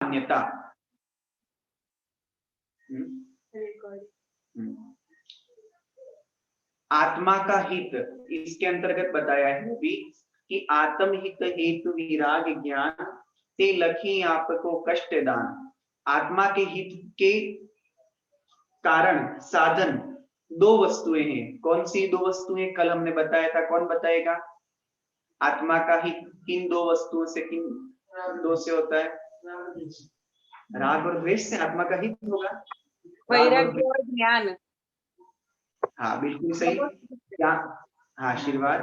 मान्यता। आत्मा का हित इसके अंतर्गत बताया है अभी कि आत्म हित हेतु विराग ज्ञान ते लखी आपको कष्ट दान। आत्मा के हित के कारण साधन दो वस्तुएं हैं। कौन सी दो वस्तुएं? कल हमने बताया था, कौन बताएगा? आत्मा का हित किन दो वस्तुओं से, किन दो से होता है? राग और द्वेष से आत्मा का हित होगा। वैराग्य और ज्ञान। हाँ बिल्कुल सही। ज्ञान, हाँ आशीर्वाद।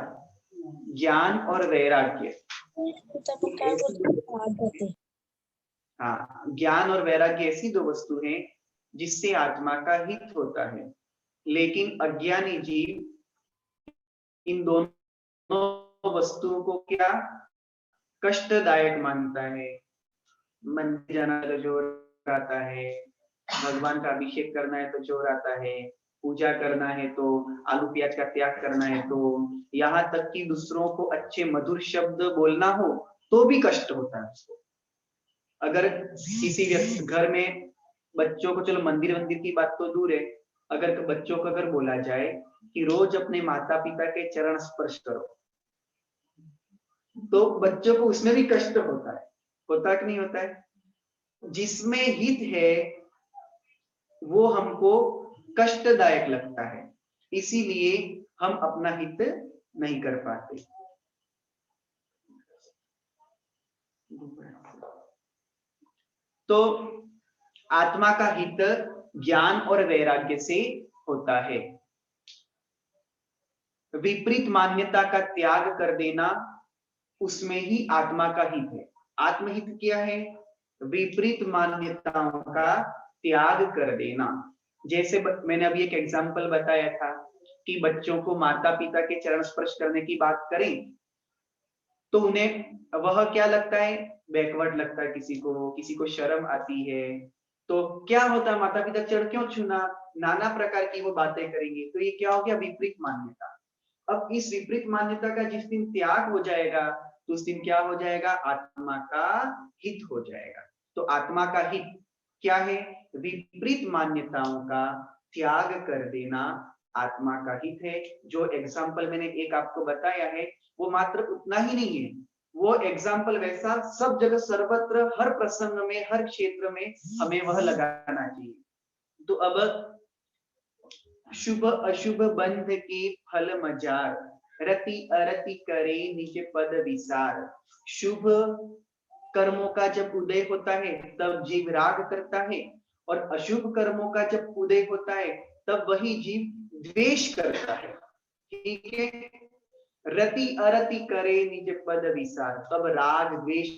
ज्ञान और वैराग्य। हाँ, ज्ञान और वैराग्य ऐसी दो वस्तु हैं जिससे आत्मा का हित होता है। लेकिन अज्ञानी जीव इन दोनों वस्तुओं को क्या कष्टदायक मानता है। मंदिर जाना तो जोर आता है, भगवान का अभिषेक करना है तो जोर आता है, पूजा करना है तो आलू प्याज का त्याग करना है, तो यहाँ तक कि दूसरों को अच्छे मधुर शब्द बोलना हो तो भी कष्ट होता है उसको। अगर किसी व्यक्ति घर में बच्चों को, चलो मंदिर की बात तो दूर है, अगर बच्चों को अगर बोला जाए कि रोज अपने माता पिता के चरण स्पर्श करो, तो बच्चों को उसमें भी कष्ट होता है कि नहीं होता है? जिसमें हित है वो हमको कष्टदायक लगता है, इसीलिए हम अपना हित नहीं कर पाते। तो आत्मा का हित ज्ञान और वैराग्य से होता है। विपरीत मान्यता का त्याग कर देना, उसमें ही आत्मा का हित है। आत्महित क्या है? विपरीत मान्यताओं का त्याग कर देना। जैसे मैंने अभी एक एग्जांपल बताया था कि बच्चों को माता पिता के चरण स्पर्श करने की बात करें तो उन्हें वह क्या लगता है? बैकवर्ड लगता है, किसी को शर्म आती है। तो क्या होता है, माता पिता चरण क्यों छूना, नाना प्रकार की वो बातें करेंगे। तो ये क्या हो गया? विपरीत मान्यता। अब इस विपरीत मान्यता का जिस दिन त्याग हो जाएगा तो उस दिन क्या हो जाएगा? आत्मा का हित हो जाएगा। तो आत्मा का हित क्या है? विपरीत मान्यताओं का त्याग कर देना आत्मा का हित है। जो एग्जाम्पल मैंने एक आपको बताया है वो मात्र उतना ही नहीं है, वो एग्जाम्पल वैसा सब जगह सर्वत्र हर प्रसंग में हर क्षेत्र में हमें वह लगाना चाहिए। तो अब शुभ अशुभ बंध के फल मजार, रति अरति करे निज पद विसार। शुभ कर्मों का जब उदय होता है तब जीव राग करता है, और अशुभ कर्मों का जब उदय होता है तब वही जीव द्वेष करता है। ठीक है? रति अरति करे निज पद विसार। तब राग द्वेष,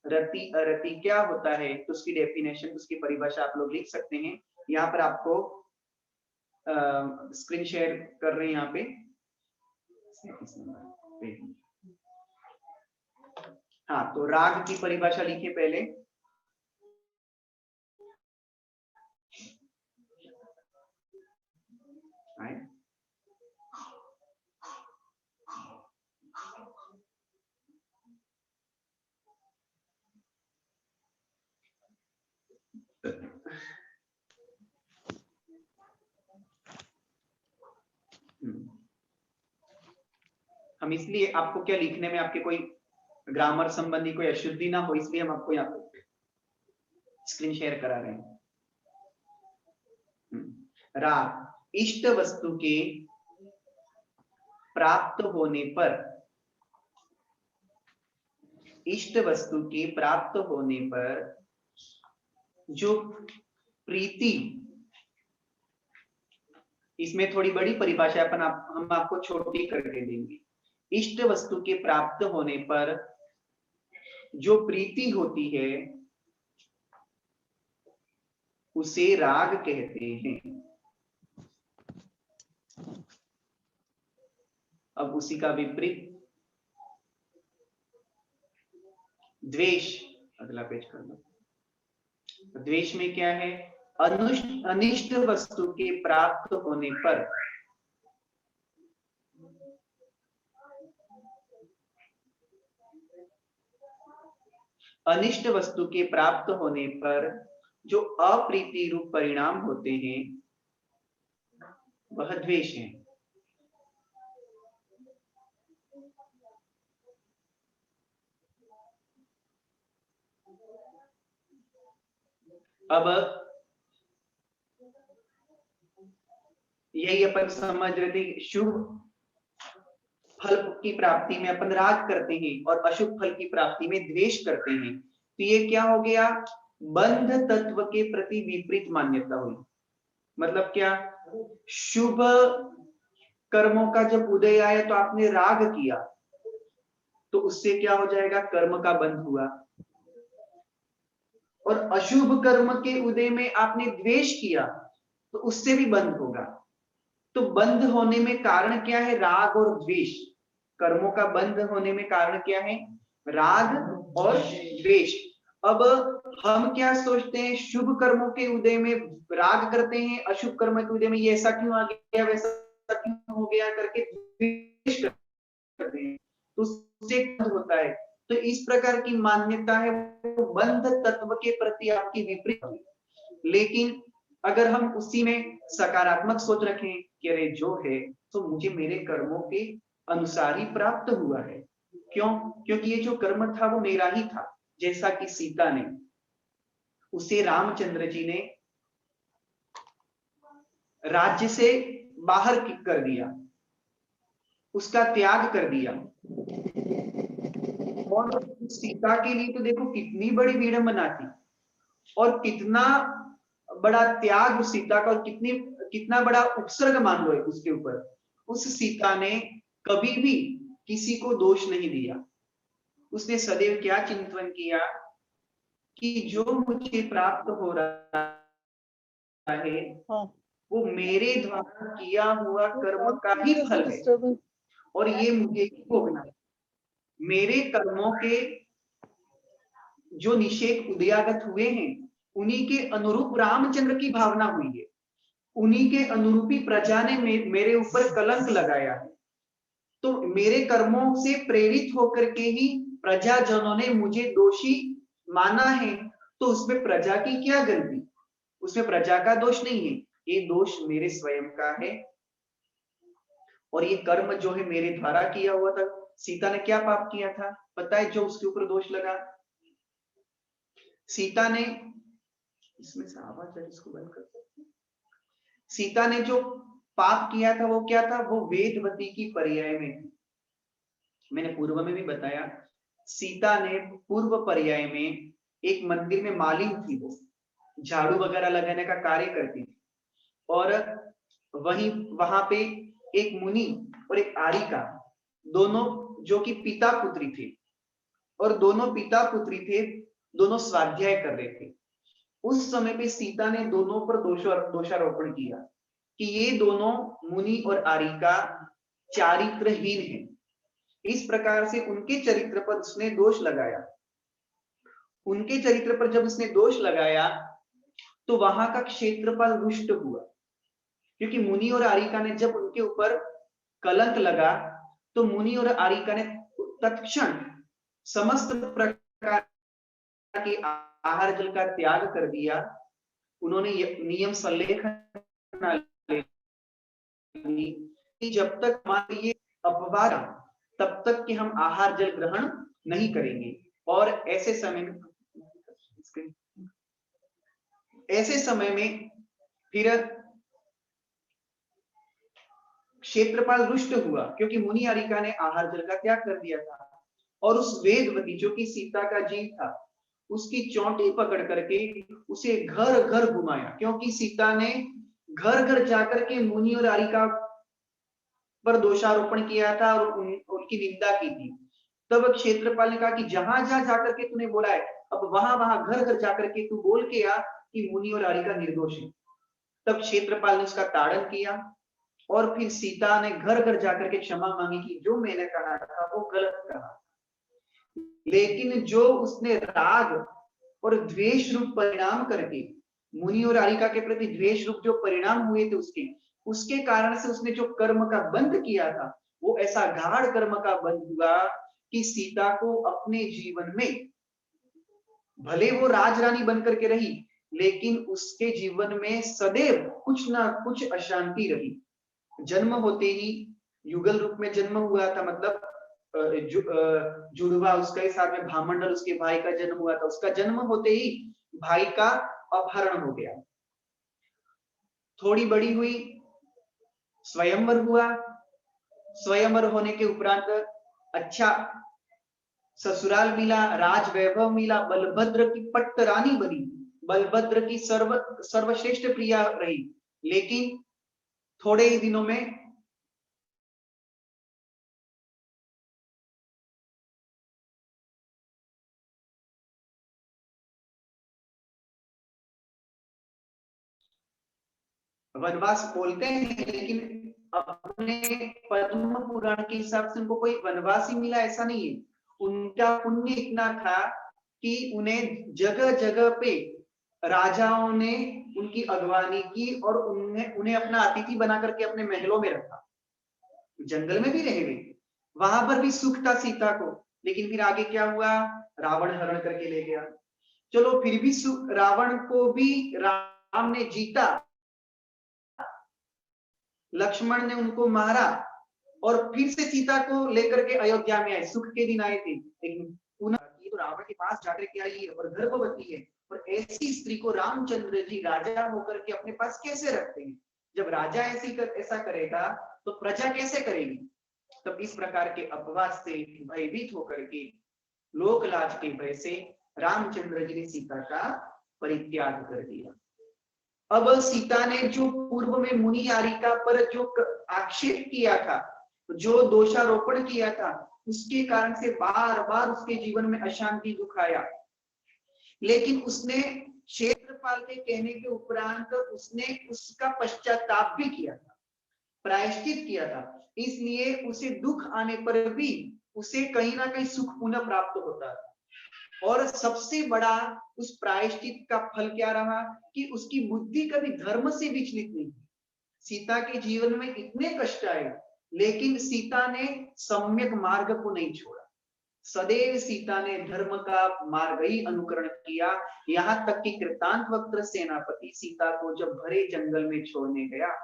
रति अरति क्या होता है तो उसकी डेफिनेशन, उसकी परिभाषा आप लोग लिख सकते हैं। यहाँ पर आपको स्क्रीन शेयर कर रहे हैं यहाँ पे। हाँ, तो राग की परिभाषा लिखिए पहले। हम इसलिए आपको क्या लिखने में आपके कोई ग्रामर संबंधी कोई अशुद्धि ना हो, इसलिए हम आपको यहाँ पे स्क्रीन शेयर करा रहे हैं। राग इष्ट वस्तु के प्राप्त होने पर, इष्ट वस्तु के प्राप्त होने पर जो प्रीति, इसमें थोड़ी बड़ी परिभाषा अपन हम आपको छोटी करके देंगे। इष्ट वस्तु के प्राप्त होने पर जो प्रीति होती है उसे राग कहते हैं। अब उसी का विपरीत द्वेष, अगला पेज कर लो। द्वेष में क्या है? अनिष्ट वस्तु के प्राप्त होने पर अनिष्ट वस्तु के प्राप्त होने पर जो अप्रीति रूप परिणाम होते हैं वह द्वेष है। अब यही अपन समझ रहे थे, शुभ फल की प्राप्ति में अपन राग करते हैं और अशुभ फल की प्राप्ति में द्वेष करते हैं। तो ये क्या हो गया, बंध तत्व के प्रति विपरीत मान्यता हुई। मतलब क्या, शुभ कर्मों का जब उदय आया तो आपने राग किया, तो उससे क्या हो जाएगा, कर्म का बंध हुआ। और अशुभ कर्म के उदय में आपने द्वेष किया तो उससे भी बंध होगा। तो बंध होने में कारण क्या है, राग और द्वेष। कर्मों का बंध होने में कारण क्या है, राग और द्वेष। अब हम क्या सोचते हैं, शुभ कर्मों के उदय में राग करते हैं, अशुभ कर्म के उदय में ये ऐसा क्यों आ गया, वैसा क्यों हो गया करके द्वेष करते हैं, तो उससे होता है। तो इस प्रकार की मान्यता है वो बंध तत्व के प्रति आपकी विपरीत है। लेकिन अगर हम उसी में सकारात्मक सोच रखें कि अरे जो है तो मुझे मेरे कर्मों के अनुसार ही प्राप्त हुआ है। क्यों, क्योंकि ये जो कर्म था वो मेरा ही था। जैसा कि सीता ने, उसे रामचंद्र जी ने राज्य से बाहर कर दिया, उसका त्याग कर दिया। और सीता के लिए तो देखो कितनी बड़ी विडंबना थी और कितना बड़ा त्याग सीता का, और कितना बड़ा उपसर्ग मान लो उसके ऊपर। उस सीता ने कभी भी किसी को दोष नहीं दिया। उसने सदैव क्या चिंतन किया कि जो मुझे प्राप्त हो रहा है वो मेरे द्वारा किया हुआ कर्म का ही फल है और ये मुझे ही भोगना है। मेरे कर्मों के जो निषेध उदयागत हुए हैं उन्हीं के अनुरूप रामचंद्र की भावना हुई है, उन्हीं के अनुरूपी प्रजा ने मेरे ऊपर कलंक लगाया है। तो मेरे कर्मों से प्रेरित होकर के ही प्रजाजनों ने मुझे दोषी माना है। तो उसमें प्रजा की क्या गलती, उसमें प्रजा का दोष नहीं है, ये दोष मेरे स्वयं का है। और ये कर्म जो है मेरे द्वारा किया हुआ था। सीता ने क्या पाप किया था पता है, जो उसके ऊपर दोष लगा? सीता ने, इसमें से आवाज है, इसको बंद कर सकते हैं। सीता ने जो पाप किया था वो क्या था, वो वेदवती की पर्याय में थी। मैंने पूर्व में भी बताया, सीता ने पूर्व पर्याय में एक मंदिर में मालिन थी, वो झाड़ू वगैरह लगाने का कार्य करती थी। और वहीं वहां पे एक मुनि और एक आरिका, दोनों जो कि पिता पुत्री थे, और दोनों पिता पुत्री थे, दोनों स्वाध्याय कर रहे थे। उस समय पे सीता ने दोनों पर दोषारोपण किया कि ये दोनों मुनि और आरिका चारित्रहीन हैं। इस प्रकार से उनके चरित्र पर उसने दोष लगाया। उनके चरित्र पर जब उसने दोष लगाया तो वहां का क्षेत्रफल रुष्ट हुआ, क्योंकि मुनि और आरिका ने जब उनके ऊपर कलंक लगा तो मुनि और आरिका ने तत्क्षण समस्त प्रकार के आहार जल का त्याग कर दिया। उन्होंने नियम संलेखन कि जब तक हमारे ये अपवाद तब तक कि हम आहार जल ग्रहण नहीं करेंगे। और ऐसे समय में फिर क्षेत्रपाल रुष्ट हुआ, क्योंकि मुनि आरिका ने आहार जल का त्याग कर दिया था। और उस वेदवती जो कि सीता का जीव था, उसकी चोटी पकड़ करके उसे घर घर घुमाया, क्योंकि सीता ने घर घर जाकर के मुनि और आरिका पर दोषारोपण किया था और उनकी निंदा की थी। तब क्षेत्रपाल ने कहा कि जहां जहां जाकर के तूने बोला है, अब वहां वहां घर घर जाकर के तू बोल के आ कि मुनि और आरिका निर्दोष है। तब क्षेत्रपाल ने उसका ताड़न किया और फिर सीता ने घर घर जाकर के क्षमा मांगी कि जो मैंने कहा था वो गलत कहा। लेकिन जो उसने राग और द्वेष रूप परिणाम करके मुनि और आरिका के प्रति द्वेष रूप जो परिणाम हुए थे उसके कारण से उसने जो कर्म का बंध किया था वो ऐसा गाढ़ कर्म का बंध हुआ कि सीता को अपने जीवन में भले वो राजरानी बनकर के रही, लेकिन उसके जीवन में सदैव कुछ ना कुछ अशांति रही। जन्म होते ही युगल रूप में जन्म हुआ था, मतलब जुड़वा उसका ही, साथ में भामंडल उसके भाई का जन्म हुआ था। उसका जन्म होते ही भाई का अपहरण हो गया। थोड़ी बड़ी हुई, स्वयंवर हुआ। स्वयंवर होने के उपरांत अच्छा ससुराल मिला, राज वैभव मिला, बलभद्र की पट्ट रानी बनी, बलभद्र की सर्वश्रेष्ठ प्रिया रही। लेकिन थोड़े ही दिनों में वनवास बोलते हैं, लेकिन अपने पद्म पुराण के हिसाब से उनको कोई वनवास ही मिला ऐसा नहीं है। उनका पुण्य इतना था कि उन्हें जगह जगह पे राजाओं ने उनकी अगवानी की और उन्हें अपना अतिथि बना करके अपने महलों में रखा। जंगल में भी रहे वे, वहां पर भी सुख था सीता को। लेकिन फिर आगे क्या हुआ, रावण हरण करके ले गया। चलो फिर भी रावण को भी राम ने जीता, लक्ष्मण ने उनको मारा और फिर से सीता को लेकर के अयोध्या में आए। सुख के दिन आए थे, लेकिन पुनः तो रावण के पास जाकर के आई है और गर्भवती है। और ऐसी स्त्री को रामचंद्र जी राजा होकर के अपने पास कैसे रखते हैं? जब राजा ऐसा करेगा तो प्रजा कैसे करेगी? तब इस प्रकार के अपवाद से भयभीत होकर के, लोक लाज के भय से रामचंद्र जी ने सीता का परित्याग कर दिया। अब सीता ने जो पूर्व में मुनि यारिका पर जो आक्षेप किया था, जो दोषारोपण किया था, उसके कारण से बार बार उसके जीवन में अशांति दुख आया। लेकिन उसने क्षेत्रपाल के कहने के उपरांत उसने उसका पश्चाताप भी किया था, प्रायश्चित किया था। इसलिए उसे दुख आने पर भी उसे कहीं ना कहीं सुख पुनः प्राप्त होता था। और सबसे बड़ा उस प्रायश्चित का फल क्या रहा कि उसकी बुद्धि कभी धर्म से विचलित नहीं हुई। सीता के जीवन में इतने कष्ट आए, लेकिन सीता ने सम्यक मार्ग को नहीं छोड़ा। सदैव सीता ने धर्म का मार्ग ही अनुकरण किया। यहाँ तक कि कृतांतवक्त्र सेनापति सीता को जब भरे जंगल में छोड़ने गया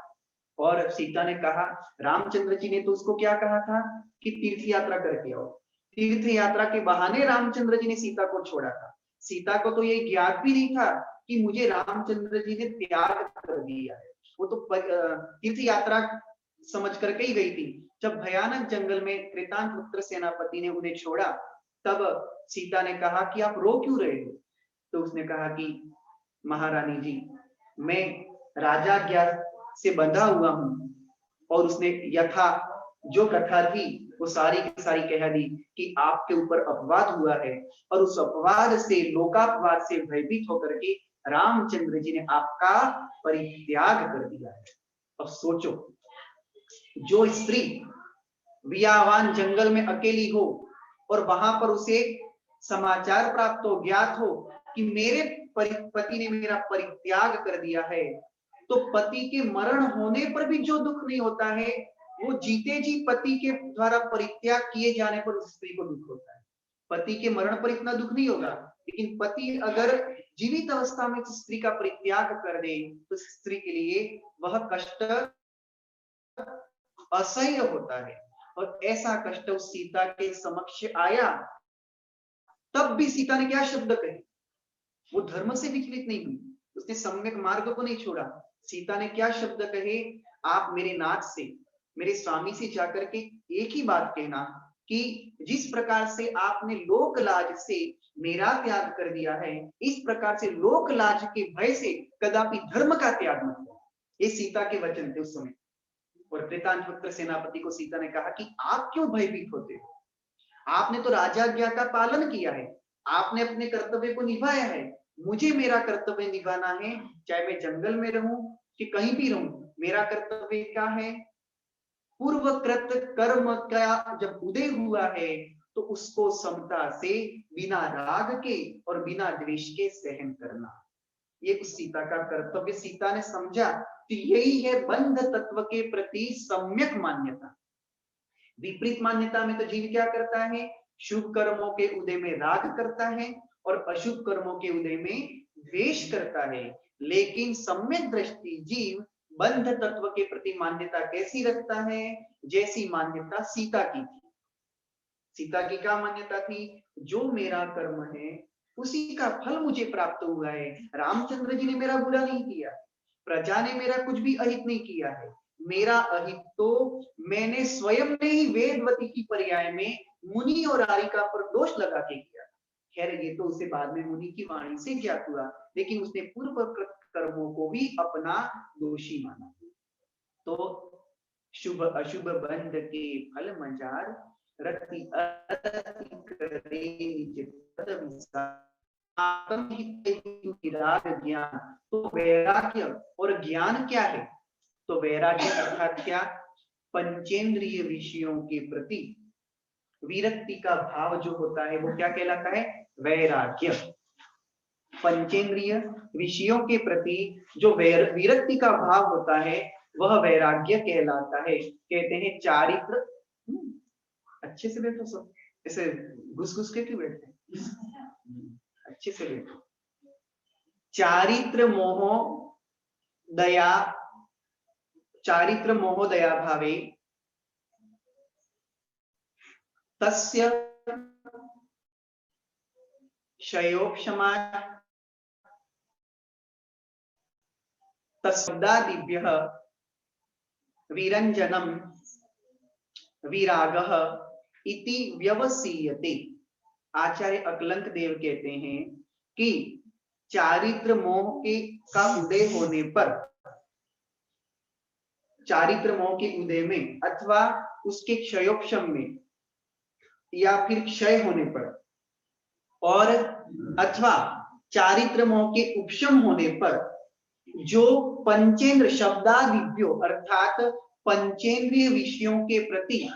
और सीता ने कहा, रामचंद्र जी ने तो उसको क्या कहा था कि तीर्थ यात्रा करके आओ। तीर्थ यात्रा के बहाने रामचंद्र जी ने सीता को छोड़ा था। सीता को तो ये ज्ञात भी नहीं था कि मुझे रामचंद्र जी ने त्याग कर दिया है। वो तो तीर्थ यात्रा समझ करके ही गई थी। जब भयानक जंगल में कृतांतवक्त्र सेनापति ने उन्हें छोड़ा, तब सीता ने कहा कि आप रो क्यों रहे हो? तो उसने कहा कि महारानी जी, मैं राजा ज्ञान से बंधा हुआ हूं। और उसने यथा जो कथा थी वो सारी की सारी कह दी कि आपके ऊपर अपवाद हुआ है, और उस अपवाद से, लोकापवाद से भयभीत होकर के रामचंद्र जी ने आपका परित्याग कर दिया है। अब सोचो, जो स्त्री वियावान जंगल में अकेली हो और वहां पर उसे समाचार प्राप्त हो, ज्ञात हो कि मेरे पति ने मेरा परित्याग कर दिया है, तो पति के मरण होने पर भी जो दुख नहीं होता है, वो जीते जी पति के द्वारा परित्याग किए जाने पर उस स्त्री को दुख होता है। पति के मरण पर इतना दुख नहीं होगा, लेकिन पति अगर जीवित अवस्था में स्त्री का परित्याग कर दे तो स्त्री के लिए वह कष्ट असह्य होता है। और ऐसा कष्ट उस सीता के समक्ष आया, तब भी सीता ने क्या शब्द कहे? वो धर्म से विचलित नहीं हुई, उसने सम्यक मार्ग को नहीं छोड़ा। सीता ने क्या शब्द कहे? आप मेरे नाथ से, मेरे स्वामी से जाकर के एक ही बात कहना कि जिस प्रकार से आपने लोक लाज से मेरा त्याग कर दिया है, इस प्रकार से लोक लाज के भय से कदापि धर्म का त्याग मत करो। ये सीता के वचन थे उस समय। और कृतांतवक्त्र सेनापति को सीता ने कहा कि आप क्यों भयभीत होते हो? आपने तो राजाज्ञा का पालन किया है, आपने अपने कर्तव्य को निभाया है। मुझे मेरा कर्तव्य निभाना है, चाहे मैं जंगल में रहूं कि कहीं भी रहूं। मेरा कर्तव्य क्या है? पूर्वकृत कर्म का जब उदय हुआ है तो उसको समता से, बिना राग के और बिना द्वेष के सहन करना। ये उस सीता का कर्तव्य सीता ने समझा। तो यही है बंध तत्व के प्रति सम्यक मान्यता। विपरीत मान्यता में तो जीव क्या करता है? शुभ कर्मों के उदय में राग करता है और अशुभ कर्मों के उदय में द्वेष करता है। लेकिन सम्यक दृष्टि जीव बंध तत्व के प्रति मान्यता कैसी रखता है? जैसी मान्यता सीता की थी। सीता की क्या मान्यता थी? जो मेरा कर्म है उसी का फल मुझे प्राप्त हुआ है। रामचंद्र जी ने मेरा बुरा नहीं किया, प्रजा ने मेरा कुछ भी अहित नहीं किया है। मेरा अहित तो मैंने स्वयं ने ही वेदवती की पर्याय में मुनि और आरिका पर दोष लगा के किया। खैर ये तो उसे बाद में मुनि की वाणी से ज्ञात हुआ, लेकिन उसने पूर्वकृत कर्मों को भी अपना दोषी माना। तो शुभ अशुभ बंध के फल मजार, रति अरति करे निज पद विसार। विराग ज्ञान, तो वैराग्य और ज्ञान क्या है? तो वैराग्य अर्थात क्या? पंचेंद्रिय विषयों के प्रति विरक्ति का भाव जो होता है वो क्या कहलाता है? वैराग्य। पंचेंद्रिय विषयों के प्रति जो विरक्ति का भाव होता है वह वैराग्य कहलाता है। कहते हैं चारित्र, अच्छे से बैठो सब, ऐसे घुस घुस के क्यों बैठते हैं? अच्छे से बैठो। चारित्र मोह दया, चारित्र मोह दया भावे तस्य क्षयोक्षमा तस्शब्दादिभ्यः विरंजनम विरागः इति व्यवसीयते। आचार्य अकलंक देव कहते हैं कि चारित्र मोह के का उदय होने पर, चारित्र मोह के उदय में अथवा उसके क्षयोक्षम में या फिर क्षय होने पर, और अथवा चारित्र मोह के उपशम होने पर जो पंचेंद्र शब्दादिभ्यो अर्थात पंचेंद्रिय विषयों के प्रति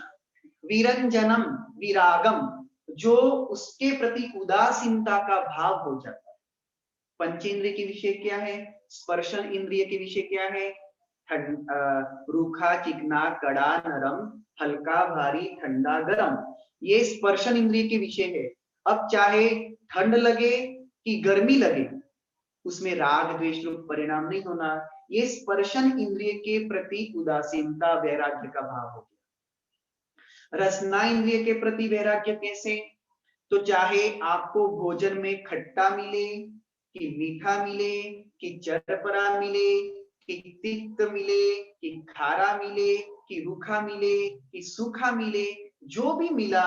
विरंजनम विरागम, जो उसके प्रति उदासीनता का भाव हो जाता है। पंचेंद्रिय के विषय क्या है? स्पर्शन इंद्रिय के विषय क्या है? रूखा चिकना कड़ा नरम, हल्का भारी ठंडा गरम, ये स्पर्शन इंद्रिय के विषय है। अब चाहे ठंड लगे कि गर्मी लगे, उसमें राग द्वेष रूप परिणाम नहीं होना। ये स्पर्शन इंद्रिय के प्रति उदासीनता वैराग्य का भाव हो गया। रसना इंद्रिय के प्रति वैराग्य कैसे? तो चाहे आपको भोजन में खट्टा मिले कि मीठा मिले कि चरपरा मिले कि तिक्त मिले कि खारा मिले कि रूखा मिले कि सूखा मिले, जो भी मिला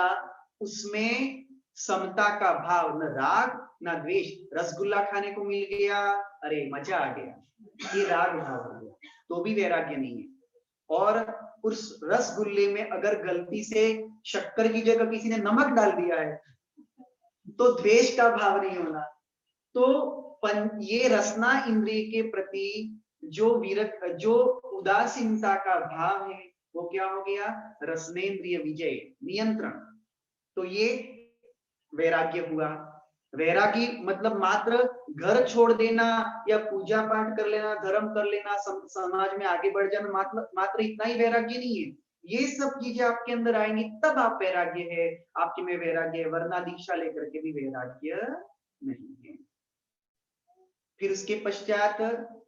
उसमें समता का भाव, न राग न द्वेष। रसगुल्ला खाने को मिल गया, अरे मजा आ गया, ये राग भाव हो गया, तो भी वैराग्य नहीं है। और उस रसगुल्ले में अगर गलती से शक्कर की जगह किसी ने नमक डाल दिया है तो द्वेष का भाव नहीं होना। तो ये रसना इंद्रिय के प्रति जो उदासीनता का भाव है वो क्या हो गया? रसनेन्द्रिय विजय, नियंत्रण। तो ये वैराग्य हुआ। वैरागी मतलब मात्र घर छोड़ देना या पूजा पाठ कर लेना, धर्म कर लेना, समाज में आगे बढ़ जाना, मात्र इतना ही वैराग्य नहीं है। ये सब चीजें आपके अंदर आएंगी तब आप वैराग्य है, आपके में वैराग्य है, वरना दीक्षा लेकर के भी वैराग्य नहीं है। फिर उसके पश्चात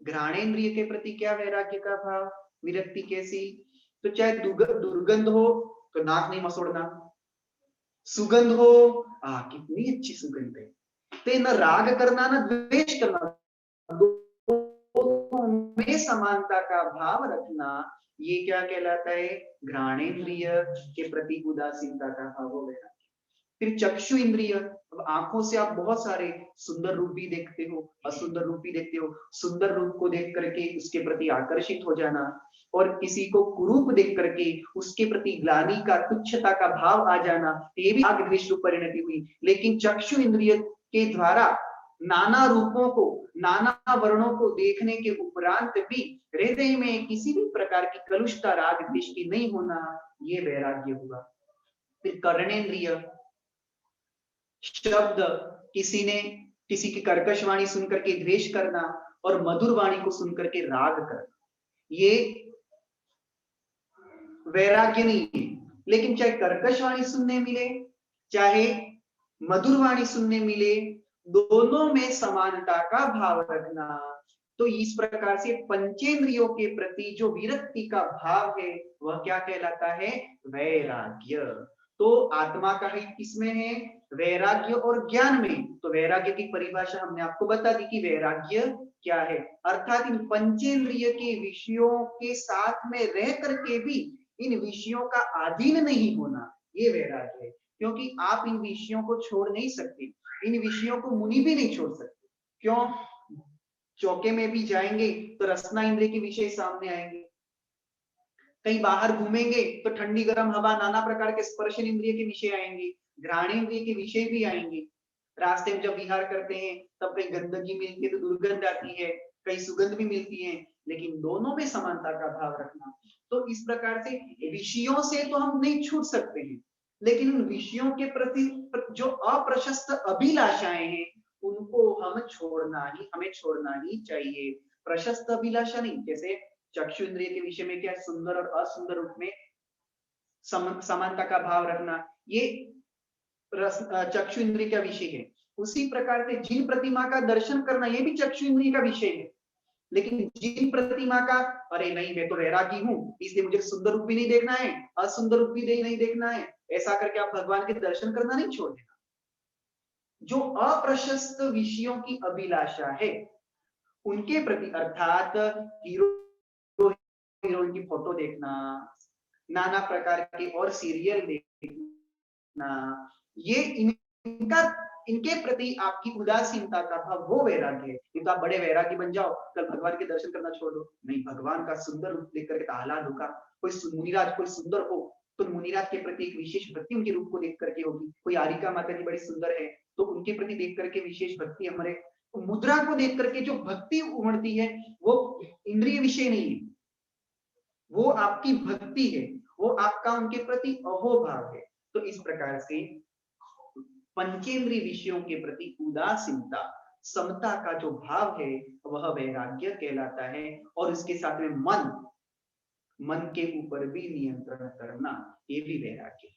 घ्राणेन्द्रिय के प्रति क्या वैराग्य का भाव, विरक्ति कैसी? तो चाहे दुर्गंध हो तो नाक नहीं मसोड़ना, सुगंध हो कितनी अच्छी सुगंध है, तो न राग करना न द्वेष करना, में समानता का भाव रखना, ये क्या कहलाता है? घ्राणेन्द्रिय के प्रति उदासीनता का भाव हो गया। फिर चक्षु इंद्रिय, अब आंखों से आप बहुत सारे सुंदर रूप भी देखते हो, असुंदर रूप भी देखते हो। सुंदर रूप को देख करके उसके प्रति आकर्षित हो जाना, और किसी को कुरूप देख करके उसके प्रति ग्लानि का, तुच्छता का भाव आ जाना, ये भी राग द्वेष रूप परिणति हुई। लेकिन चक्षु इंद्रिय के द्वारा नाना रूपों को, नाना वर्णों को देखने के उपरांत भी हृदय में किसी भी प्रकार की कलुषता, राग द्वेष की नहीं होना, ये वैराग्य हुआ। फिर कर्णेन्द्रिय, शब्द, किसी की कर्कश वाणी सुनकर के द्वेष करना और मधुर वाणी को सुनकर के राग करना, ये वैराग्य नहीं है। लेकिन चाहे कर्कश वाणी सुनने मिले, चाहे मधुर वाणी सुनने मिले, दोनों में समानता का भाव रखना। तो इस प्रकार से पंचेंद्रियों के प्रति जो विरक्ति का भाव है वह क्या कहलाता है? वैराग्य। तो आत्मा का हित किसमें है? वैराग्य और ज्ञान में। तो वैराग्य की परिभाषा हमने आपको बता दी कि वैराग्य क्या है, अर्थात इन पंचेंद्रिय के विषयों के साथ में रह करके भी इन विषयों का अधीन नहीं होना, ये वैराग्य है। क्योंकि आप इन विषयों को छोड़ नहीं सकते, इन विषयों को मुनि भी नहीं छोड़ सकते। क्यों? चौके में भी जाएंगे तो रसना इंद्रिय के विषय सामने आएंगे, कहीं बाहर घूमेंगे तो ठंडी गर्म हवा, नाना प्रकार के स्पर्श इंद्रिय के विषय आएंगे, घ्राण इंद्रिय के विषय भी आएंगे। रास्ते में जब विहार करते हैं तब कहीं गंदगी मिलती है तो दुर्गंध आती है, कहीं सुगंध भी मिलती है, लेकिन दोनों में समानता का भाव रखना। तो इस प्रकार से विषयों से तो हम नहीं छूट सकते हैं, लेकिन उन विषयों के प्रति जो अप्रशस्त अभिलाषाएं हैं उनको हमें छोड़ना ही चाहिए। प्रशस्त अभिलाषा नहीं, जैसे चक्षु इंद्रिय के विषय में क्या सुंदर और असुंदर रूप में समानता का भाव रखना, ये चक्षु इंद्रिय का विषय है। उसी प्रकार से जिन प्रतिमा का दर्शन करना, ये भी चक्षु इंद्रिय का विषय है। लेकिन जिन प्रतिमा का, अरे नहीं मैं तो वैरागी हूं इसलिए मुझे सुंदर रूप भी नहीं देखना है, असुंदर रूप भी नहीं देखना है, ऐसा करके आप भगवान के दर्शन करना नहीं छोड़ देना। जो अप्रशस्त विषयों की अभिलाषा है उनके प्रति, अर्थात हीरो हीरोइन की फोटो देखना, नाना प्रकार के और सीरियल देखना, ये इनके प्रति आपकी उदासीनता का भाव, वो वैराग्य है। ये तो आप बड़े वैरागी बन जाओ, कल भगवान के दर्शन करना छोड़ दो। नहीं, भगवान का सुंदर रूप देख करके आह्लाद होगा। कोई मुनिराज कोई सुंदर हो तो मुनिराज के प्रति एक विशेष भक्ति उनके रूप को देख करके होगी। कोई आरिका माता जी बड़ी सुंदर है तो उनके प्रति देख करके विशेष भक्ति, हमारे मुद्रा को देख करके जो भक्ति उमड़ती है वो इंद्रिय विषय नहीं है, वो आपकी भक्ति है, वो आपका उनके प्रति अहोभाव है। तो इस प्रकार से पंचेंद्रिय विषयों के प्रति उदासीनता, समता का जो भाव है वह वैराग्य कहलाता है। और इसके साथ में मन के ऊपर भी नियंत्रण करना, ये भी वैराग्य है।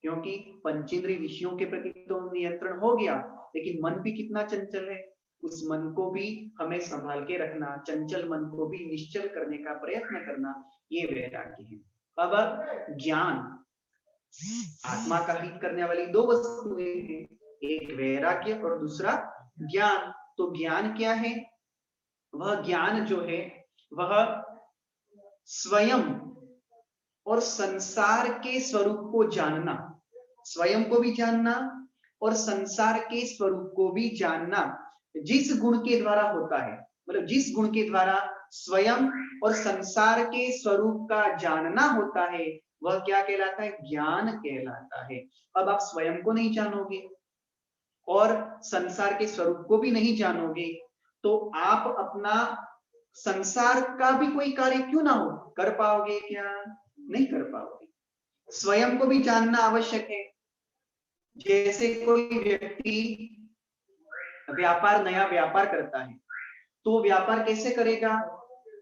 क्योंकि पंचेंद्रिय विषयों के प्रति तो नियंत्रण हो गया, लेकिन मन भी कितना चंचल है, उस मन को भी हमें संभाल के रखना, चंचल मन को भी निश्चल करने का प्रयत्न करना, ये वैराग्य है। अब ज्ञान, आत्मा का हित करने वाली दो वस्तुएं हैं, एक वैराग्य और दूसरा ज्ञान। तो ज्ञान क्या है? वह ज्ञान जो है वह स्वयं और संसार के स्वरूप को जानना, स्वयं को भी जानना और संसार के स्वरूप को भी जानना, जिस गुण के द्वारा होता है, मतलब जिस गुण के द्वारा स्वयं और संसार के स्वरूप का जानना होता है वह क्या कहलाता है? ज्ञान कहलाता है। अब आप स्वयं को नहीं जानोगे और संसार के स्वरूप को भी नहीं जानोगे तो आप अपना संसार का भी कोई कार्य क्यों ना हो कर पाओगे क्या? नहीं कर पाओगे। स्वयं को भी जानना आवश्यक है। जैसे कोई व्यक्ति नया व्यापार करता है तो व्यापार कैसे करेगा?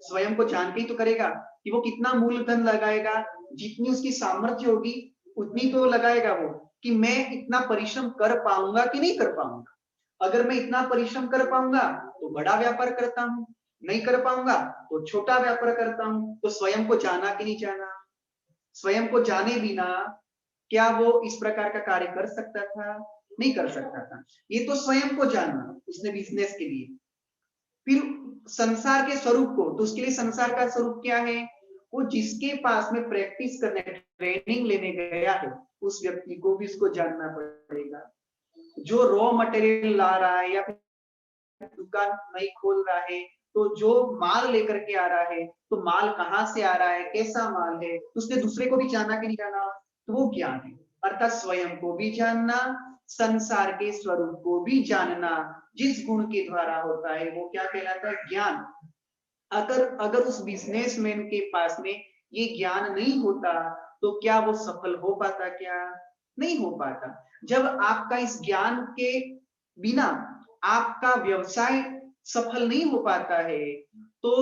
स्वयं को जान के ही तो करेगा कि वो कितना मूलधन लगाएगा, जितनी उसकी सामर्थ्य होगी उतनी तो लगाएगा वो, कि मैं इतना परिश्रम कर पाऊंगा कि नहीं कर पाऊंगा। अगर मैं इतना परिश्रम कर पाऊंगा तो बड़ा व्यापार करता हूं, नहीं कर पाऊंगा तो छोटा व्यापार करता हूं। तो स्वयं को जाना कि नहीं जाना? स्वयं को जाने बिना क्या वो इस प्रकार का कार्य कर सकता था? नहीं कर सकता था। ये तो स्वयं को जानना उसने बिजनेस के लिए। फिर संसार के स्वरूप को, तो उसके लिए संसार का स्वरूप क्या है? वो जिसके पास में प्रैक्टिस करने, ट्रेनिंग लेने गया है उस व्यक्ति को भी इसको जानना पड़ेगा। जो रॉ मटेरियल ला रहा है या फिर दुकान नहीं खोल रहा है तो जो माल लेकर के आ रहा है तो माल कहाँ से आ रहा है, कैसा माल है, उसने दूसरे को भी जाना कि नहीं जाना? तो वो ज्ञान है। अर्थात स्वयं को भी जानना, संसार के स्वरूप को भी जानना, जिस गुण के द्वारा होता है वो क्या कहलाता है? ज्ञान। अगर उस बिजनेसमैन के पास में ये ज्ञान नहीं होता तो क्या वो सफल हो पाता? क्या नहीं हो पाता। जब आपका इस ज्ञान के बिना आपका व्यवसाय सफल नहीं हो पाता है तो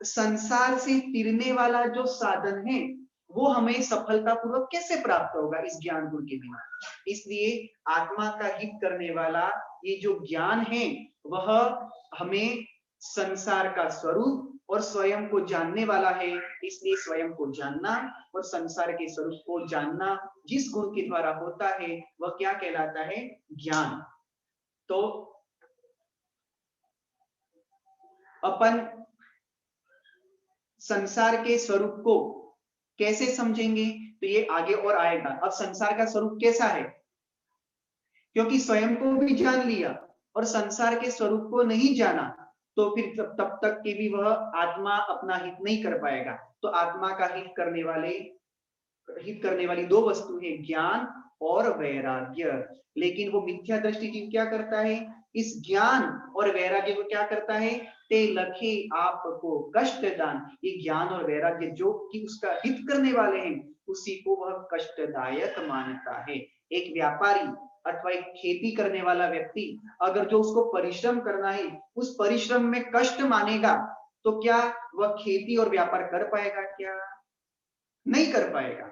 संसार से तिरने वाला जो साधन है वो हमें सफलतापूर्वक कैसे प्राप्त होगा इस ज्ञान गुण के बिना। इसलिए आत्मा का हित करने वाला ये जो ज्ञान है वह हमें संसार का स्वरूप और स्वयं को जानने वाला है। इसलिए स्वयं को जानना और संसार के स्वरूप को जानना जिस गुण के द्वारा होता है वह क्या कहलाता है? ज्ञान। तो अपन संसार के स्वरूप को कैसे समझेंगे तो ये आगे और आएगा। अब संसार का स्वरूप कैसा है? क्योंकि स्वयं को भी जान लिया और संसार के स्वरूप को नहीं जाना तो फिर तब तक के भी वह आत्मा अपना हित नहीं कर पाएगा। तो आत्मा का हित करने वाली दो वस्तु है, ज्ञान और वैराग्य। लेकिन वो मिथ्या दृष्टि जीव क्या करता है? इस ज्ञान और वैराग्य को क्या करता है? ते लखे आपको कष्ट दान। ये ज्ञान और वैराग्य जो कि उसका हित करने वाले हैं उसी को वह कष्टदायक मानता है। एक व्यापारी अथवा एक खेती करने वाला व्यक्ति अगर जो उसको परिश्रम करना है उस परिश्रम में कष्ट मानेगा तो क्या वह खेती और व्यापार कर पाएगा? क्या नहीं कर पाएगा।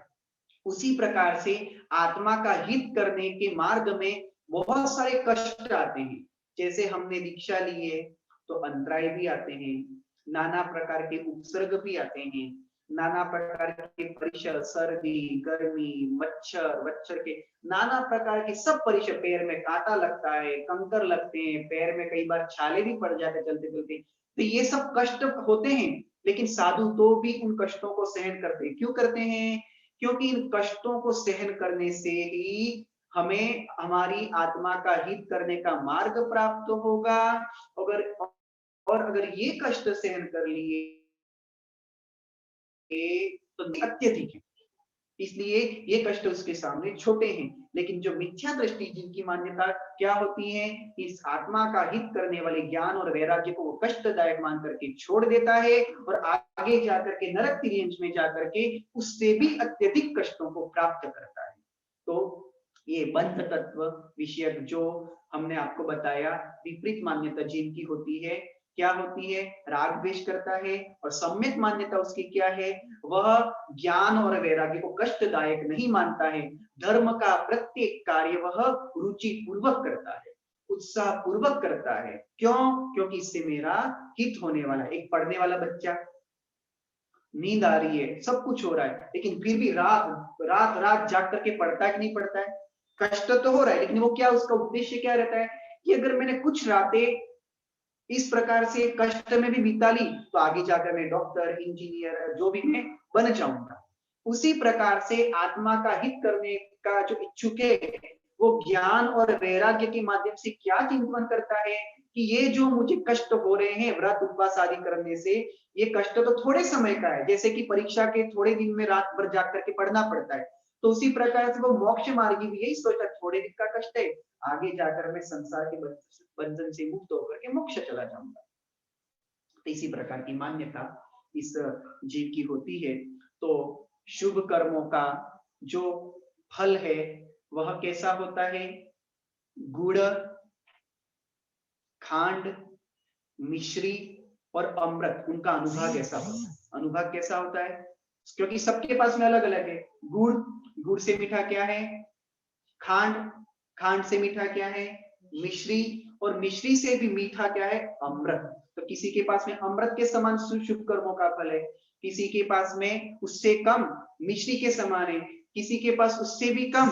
उसी प्रकार से आत्मा का हित करने के मार्ग में बहुत सारे कष्ट आते हैं। जैसे हमने दीक्षा ली है तो अंतराय भी आते हैं, नाना प्रकार के उपसर्ग भी आते हैं, नाना प्रकार के परिसर, सर्दी, गर्मी, मच्छर, वच्छर के नाना प्रकार के सब परिसर, पैर में कांटा लगता है, कंकर लगते हैं, पैर में कई बार छाले भी पड़ जाते चलते चलते। तो ये सब कष्ट होते हैं, लेकिन साधु तो भी उन कष्टों को सहन करते हैं। क्यों करते हैं? क्योंकि इन कष्टों को सहन करने से ही हमें हमारी आत्मा का हित करने का मार्ग प्राप्त होगा। अगर ये कष्ट सहन कर लिए तो अत्यधिक है, इसलिए ये कष्ट उसके सामने छोटे हैं। लेकिन जो मिथ्या दृष्टि जिनकी मान्यता क्या होती है, इस आत्मा का हित करने वाले ज्ञान और वैराग्य को वो कष्टदायक मान करके छोड़ देता है और आगे जाकर के नरक तिर्यंश में जाकर के उससे भी अत्यधिक कष्टों को प्राप्त करता है। तो ये बंध तत्व विषयक जो हमने आपको बताया, विपरीत मान्यता जिनकी होती है क्या होती है? राग द्वेष करता है। और सम्यक मान्यता उसकी क्या है? वह ज्ञान और वैराग्य को कष्टदायक नहीं मानता है। धर्म का प्रत्येक कार्य वह रुचि पूर्वक करता है, उत्साह पूर्वक करता है। क्यों? क्योंकि इससे मेरा हित होने वाला है। एक पढ़ने वाला बच्चा, नींद आ रही है, सब कुछ हो रहा है, लेकिन फिर भी रात रात रात जाग करके पढ़ता है कि नहीं पढ़ता है? कष्ट तो हो रहा है, लेकिन वो क्या, उसका उद्देश्य क्या रहता है कि अगर मैंने कुछ रातें इस प्रकार से कष्ट में भी बिता ली तो आगे जाकर मैं डॉक्टर, इंजीनियर, जो भी मैं बन जाऊंगा। उसी प्रकार से आत्मा का हित करने का जो इच्छुक है वो ज्ञान और वैराग्य के माध्यम से क्या चिंतन करता है कि ये जो मुझे कष्ट हो रहे हैं व्रत उपवास आदि करने से, ये कष्ट तो थोड़े समय का है। जैसे कि परीक्षा के थोड़े दिन में रात भर जाग करके पढ़ना पड़ता है, तो उसी प्रकार से वो मोक्ष मार्गी भी यही सोचता है थोड़े दिन का कष्ट है, आगे जाकर मैं संसार के बंधन से मुक्त होकर के मोक्ष चला जाऊंगा। तो इसी प्रकार की मान्यता इस जीव की होती है। तो शुभ कर्मों का जो फल है वह कैसा होता है? गुड़, खांड, मिश्री और अमृत, उनका अनुभाग कैसा होता है? अनुभाग कैसा होता है? क्योंकि सबके पास में अलग अलग है। गुड़, गुड़ से मीठा क्या है? खांड, खांड से मीठा क्या है? मिश्री, और मिश्री से भी मीठा क्या है? अमृत। तो किसी के पास में अमृत के समान शुभ कर्मों का फल है, किसी के पास में उससे कम मिश्री के समान है, किसी के पास उससे भी कम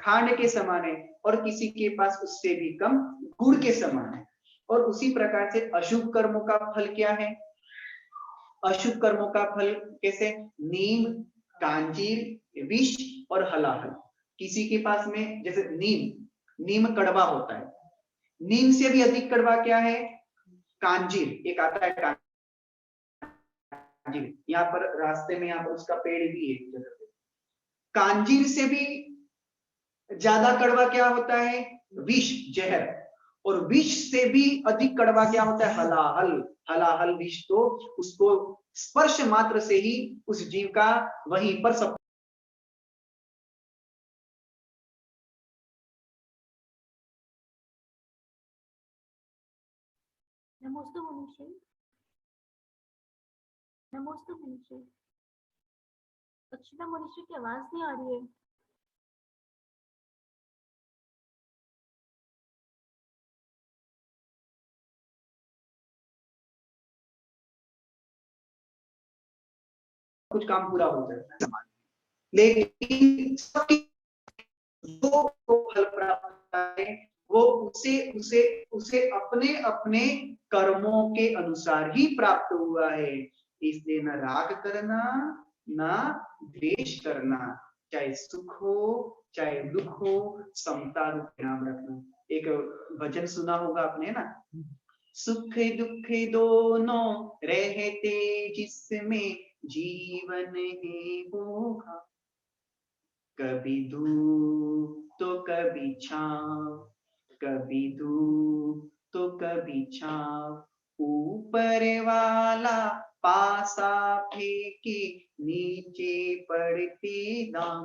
खांड के समान है, और किसी के पास उससे भी कम गुड़ के समान है। और उसी प्रकार से अशुभ कर्मों का फल क्या है? अशुभ कर्मों का फल कैसे? नीम, कांजीर, विष और हलाहल। किसी के पास में जैसे नीम, नीम कड़वा होता है, नीम से भी अधिक कड़वा क्या है? कांजीर, एक आता है कांजीर, यहाँ पर रास्ते में यहाँ पर उसका पेड़ भी है जगह पे। कांजीर से भी ज्यादा कड़वा क्या होता है? विष, जहर। और विष से भी अधिक कड़वा क्या होता है? हलाहल। हलाहल विष तो उसको स्पर्श मात्र से ही उस जीव का वहीं पर सब नमोस्तु मनुष्य, नमोस्तु मनुष्य। अक्षता मनीषी की आवाज नहीं आ रही है। कुछ काम पूरा हो जाता है, लेकिन सबकी जो फल प्राप्त होता है वो उसे उसे उसे अपने अपने कर्मों के अनुसार ही प्राप्त हुआ है। इसलिए न राग करना न द्वेष करना, चाहे सुख हो चाहे दुख हो, समता रूप नाम रखना। एक भजन सुना होगा आपने ना, सुख दुख दोनों रहते जिसमें जीवन है होगा, कभी धूप तो कभी छांव, कभी धूप तो कभी छांव, ऊपर वाला पासा फेंके नीचे पड़ते दाम,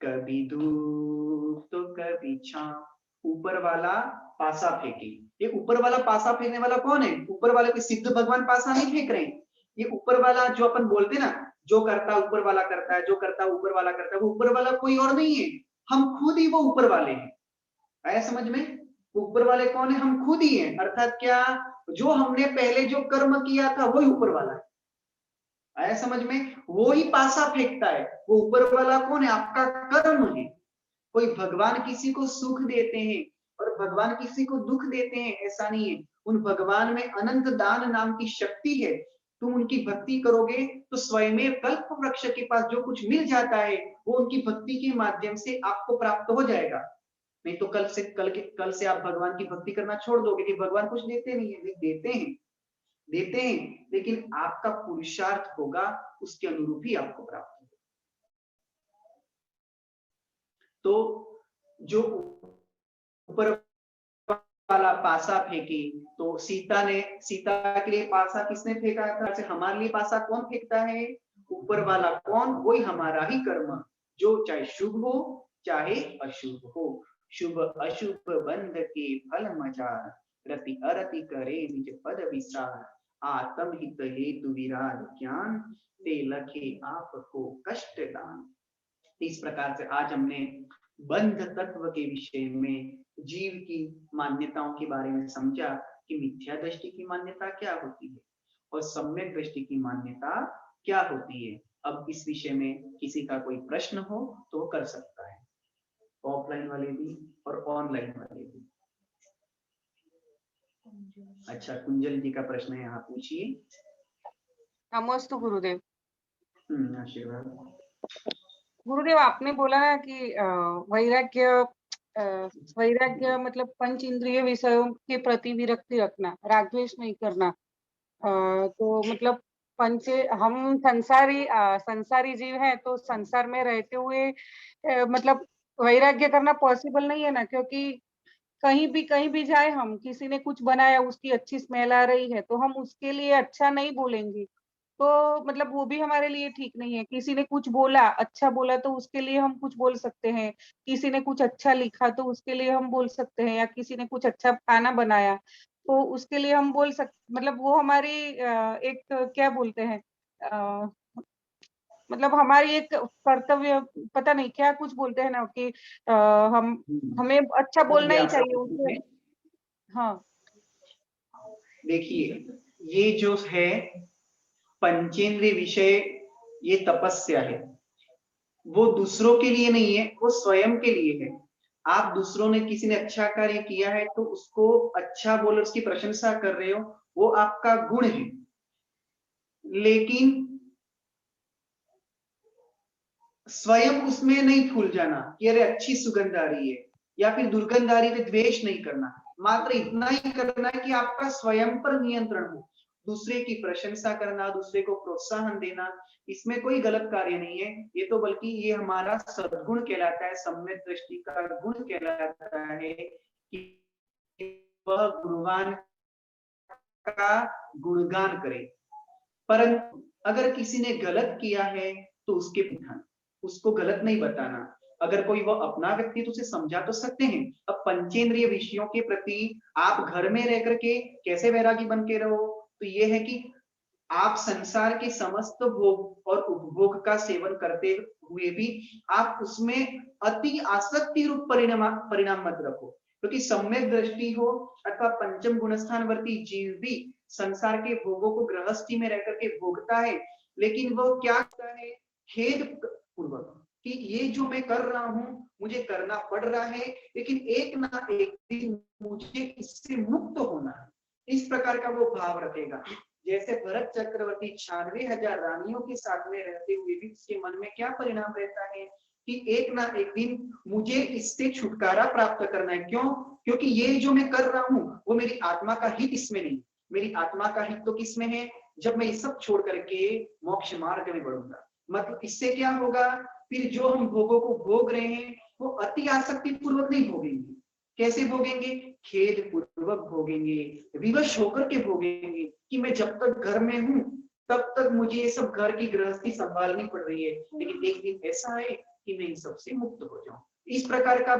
कभी धूप तो कभी छांव। ऊपर वाला पासा फेंके, ये ऊपर वाला पासा फेंकने वाला कौन है? ऊपर वाले कोई सिद्ध भगवान पासा नहीं फेंक रहे हैं। ये ऊपर वाला जो अपन बोलते ना, जो करता ऊपर वाला करता है, जो करता ऊपर वाला करता है, वो ऊपर वाला कोई और नहीं है, हम खुद ही वो ऊपर वाले हैं। आया समझ में? ऊपर वाले कौन है? हम खुद ही हैं। अर्थात क्या? जो हमने पहले जो कर्म किया था वही ऊपर वाला है। आया समझ में? वो ही पासा फेंकता है। वो ऊपर वाला कौन है? आपका कर्म है। कोई भगवान किसी को सुख देते हैं और भगवान किसी को दुख देते हैं, ऐसा नहीं है। उन भगवान में अनंत दान नाम की शक्ति है। तुम उनकी भक्ति करोगे तो स्वयं कल्प वृक्ष के पास जो कुछ मिल जाता है वो उनकी भक्ति के माध्यम से आपको प्राप्त हो जाएगा। नहीं तो कल से आप भगवान की भक्ति करना छोड़ दोगे कि भगवान कुछ देते नहीं है। देते हैं, लेकिन आपका पुरुषार्थ होगा, उसके अनुरूप ही आपको प्राप्त होगा। तो जो ऊपर वाला पासा फेंकी, तो सीता के लिए पासा किसने फेंका था? हमारे लिए पासा कौन फेंकता है? ऊपर वाला कौन? वही हमारा ही कर्म, जो चाहे शुभ हो चाहे अशुभ हो। शुभ अशुभ बंध के फल मजार, रति अरति करे निज पद विसार, आत्म हित हेतु विराज ज्ञान, ते लखे आप को कष्ट दान। इस प्रकार से आज हमने बंध तत्व के विषय में जीव की मान्यताओं के बारे में समझा कि मिथ्या दृष्टि की मान्यता क्या होती है और सम्यक दृष्टि की मान्यता क्या होती है। अब इस विषय में किसी का कोई प्रश्न हो तो वो कर सकता है, ऑफलाइन वाले भी और ऑनलाइन वाले भी। अच्छा, कुंजल जी का प्रश्न है, यहाँ पूछिए। नमोस्तु गुरुदेव। आशीर्वाद। गुरुदेव, आपने बोला ना कि वैराग्य वैराग्य मतलब पंच इंद्रिय विषयों के प्रति विरक्ति रखना, राग द्वेष नहीं करना। तो मतलब हम संसारी जीव हैं, तो संसार में रहते हुए मतलब वैराग्य करना पॉसिबल नहीं है ना, क्योंकि कहीं भी जाए, हम किसी ने कुछ बनाया, उसकी अच्छी स्मेल आ रही है तो हम उसके लिए अच्छा नहीं बोलेंगे। तो मतलब वो भी हमारे लिए ठीक नहीं है। किसी ने कुछ बोला, अच्छा बोला, तो उसके लिए हम कुछ बोल सकते हैं। किसी ने कुछ अच्छा लिखा तो उसके लिए हम बोल सकते हैं, या किसी ने कुछ अच्छा खाना बनाया तो उसके लिए हम बोल सकते, मतलब वो हमारी एक क्या बोलते हैं, अ, मतलब हमारी एक कर्तव्य, पता नहीं क्या कुछ बोलते हैं ना कि हम हमें अच्छा समझ बोलना गया ही आपका चाहिए प्रश्न उसमें। है। हाँ, देखिए, ये जो है पंचेंद्रिय विषय, ये तपस्या है। वो दूसरों के लिए नहीं है, वो स्वयं के लिए है। आप दूसरों ने, किसी ने अच्छा कार्य किया है तो उसको अच्छा बोल, उसकी प्रशंसा कर रहे हो, वो आपका गुण है। लेकिन स्वयं उसमें नहीं फूल जाना कि अरे अच्छी सुगंध आ रही है, या फिर दुर्गंध आ रही है, द्वेष नहीं करना। मात्र इतना ही करना है कि आपका स्वयं पर नियंत्रण हो। दूसरे की प्रशंसा करना, दूसरे को प्रोत्साहन देना, इसमें कोई गलत कार्य नहीं है। ये तो बल्कि ये हमारा सद्गुण कहलाता है, सम्यक दृष्टि का गुण कहलाता है कि वह गुणवान का गुणगान करे। परंतु अगर किसी ने गलत किया है तो उसके पिता, उसको गलत नहीं बताना। अगर कोई वो अपना व्यक्ति तो उसे समझा तो सकते हैं। अब पंचेंद्रिय विषयों के प्रति आप घर में रह करके कैसे वैरागी बन के रहो, तो ये है कि आप संसार के समस्त भोग और उपभोग का सेवन करते हुए भी आप उसमें अति आसक्ति रूप परिणाम मत रखो, क्योंकि सम्यक दृष्टि हो अथवा पंचम गुणस्थानवर्ती जीव भी संसार के भोगों को गृहस्थी में रह करके भोगता है, लेकिन वो क्या करता है, खेद पूर्वक कि ये जो मैं कर रहा हूँ मुझे करना पड़ रहा है, लेकिन एक ना एक दिन मुझे इससे मुक्त होना है, इस प्रकार का वो भाव रखेगा। जैसे भरत चक्रवर्ती 96,000 रानियों के साथ में रहते हुए भी उसके मन में क्या परिणाम रहता है कि एक ना एक दिन मुझे इससे छुटकारा प्राप्त करना है। क्यों? क्योंकि ये जो मैं कर रहा हूँ वो मेरी आत्मा का हित इसमें नहीं, मेरी आत्मा का हित तो किसमें है, जब मैं ये सब छोड़ करके मोक्ष मार्ग में बढ़ूंगा। मतलब इससे क्या होगा, फिर जो हम भोगों को भोग रहे हैं वो अति आसक्ति पूर्वक नहीं भोगेंगे। कैसे भोगेंगे? खेद पूर्वक भोगेंगे, विवश होकर के भोगेंगे कि मैं जब तक घर में हूँ तब तक मुझे ये सब घर की गृहस्थी संभालनी पड़ रही है, लेकिन एक दिन ऐसा है कि मैं इन सबसे मुक्त हो जाऊं। इस प्रकार का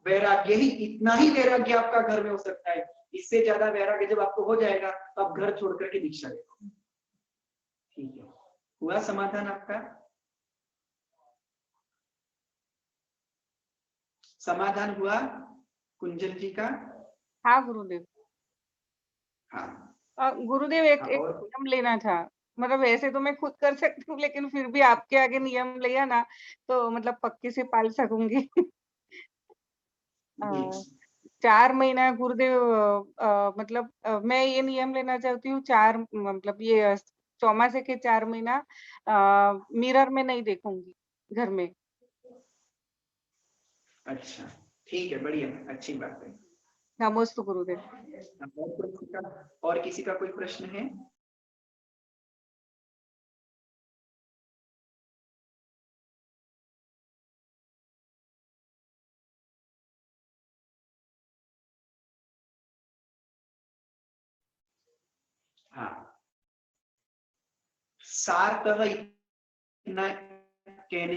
वैराग्य ही, इतना ही वैराग्य आपका घर में हो सकता है। इससे ज्यादा वैराग्य जब आपको हो जाएगा तो आप घर छोड़ करके दीक्षा लेते। ठीक है, हुआ समाधान आपका? समाधान हुआ कुंजल जी का? हाँ गुरुदेव। हाँ गुरुदेव एक हाँ, एक और नियम लेना था। मतलब वैसे तो मैं खुद कर सकती हूँ, लेकिन फिर भी आपके आगे नियम लिया ना तो मतलब पक्के से पाल सकूंगी। जी 4 महीना गुरुदेव, मतलब मैं ये नियम लेना चाहती हूँ, 4 मतलब ये चौमासे के 4 महीना मिरर में नहीं देखूंगी घर में। अच्छा, ठीक है, बढ़िया, अच्छी बात है। नमोस्तु गुरुदेव। और किसी का कोई प्रश्न है? हाँ, सार्थः इतना कहने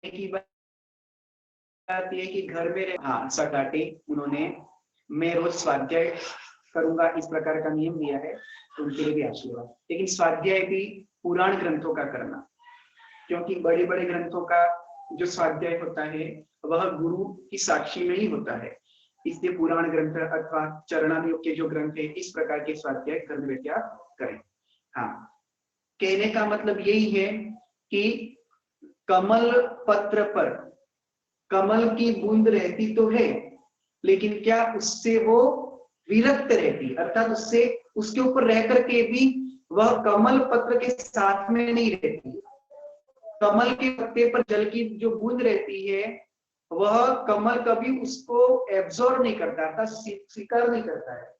की बात यह कि घर में हाँ सकाटे उन्होंने मैं रोज स्वाध्याय करूंगा इस प्रकार का नियम दिया है, तो उनके लिए भी आशीर्वाद। लेकिन स्वाध्याय भी पुराण ग्रंथों का करना, क्योंकि बड़े बड़े ग्रंथों का जो स्वाध्याय होता है वह गुरु की साक्षी में ही होता है, इसलिए पुराण ग्रंथ अथवा चरणामृत के जो ग्रंथ है इस प्रकार के स्वाध्याय घर में क्या करें। हाँ, कहने का मतलब यही है कि कमल पत्र पर कमल की बूंद रहती तो है, लेकिन क्या उससे वो विरक्त रहती, अर्थात उससे उसके ऊपर रह करके भी वह कमल पत्र के साथ में नहीं रहती। कमल के पत्ते पर जल की जो बूंद रहती है वह कमल कभी उसको एब्जॉर्ब नहीं करता, अर्थात स्वीकार नहीं करता है,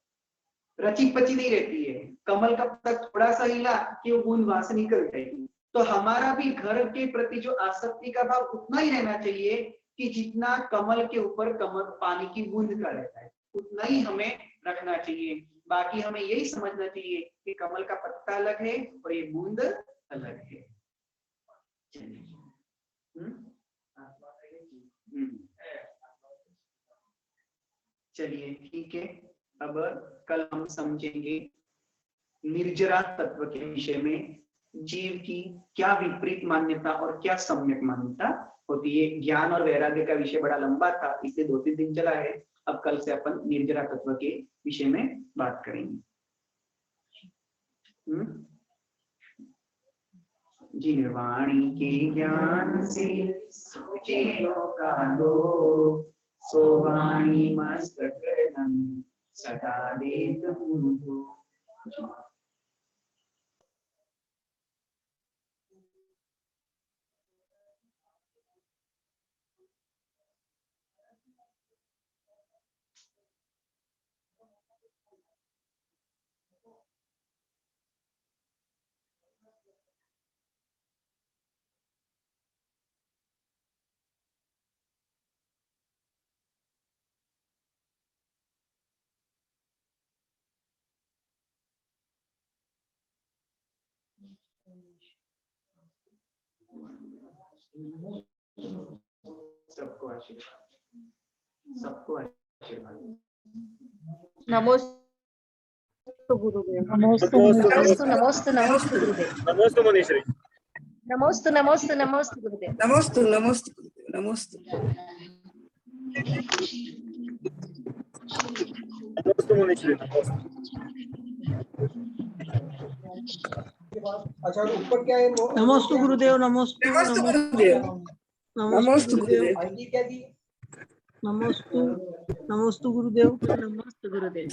रची पची नहीं रहती है। कमल का पत्ता थोड़ा सा हिला कि वो बूंद वहां से निकल जाएगी। तो हमारा भी घर के प्रति जो आसक्ति का भाव उतना ही रहना चाहिए कि जितना कमल के ऊपर कमल पानी की बूंद का रहता है, उतना ही हमें रखना चाहिए। बाकी हमें यही समझना चाहिए कि कमल का पत्ता अलग है और ये बूंद अलग है। चलिए ठीक है, अब कल हम समझेंगे निर्जरा तत्व के विषय में, जीव की क्या विपरीत मान्यता और क्या सम्यक मान्यता होती है। ज्ञान और वैराग्य का विषय बड़ा लंबा था, इसलिए 2-3 दिन चला है। अब कल से अपन निर्जरा तत्व के विषय में बात करेंगे। जी, निर्वाणी के ज्ञान से सूझे का लो, सोवाणी मस्तकर्णम सदा देत मुझो। सबको आशीर्वाद, सबको आशीर्वाद। नमोस्तु नमोस्तु गुरुदेव। नमोस्तु नमोस्तु नमोस्तु नमोस्तु गुरुदेव। नमोस्तु मनीश्री। नमोस्तु नमोस्तु नमोस्तु गुरुदेव। नमोस्तु नमोस्तु नमोस्तु नमोस्तु मनीश्री। अच्छा ऊपर क्या है वो? नमोस्तु गुरुदेव। नमोस्तु नमोस्तु गुरुदेव। नमोस्तु गुरुदेव। आईडी क्या दी? नमोस्तु नमोस्तु गुरुदेव। नमोस्तु गुरुदेव।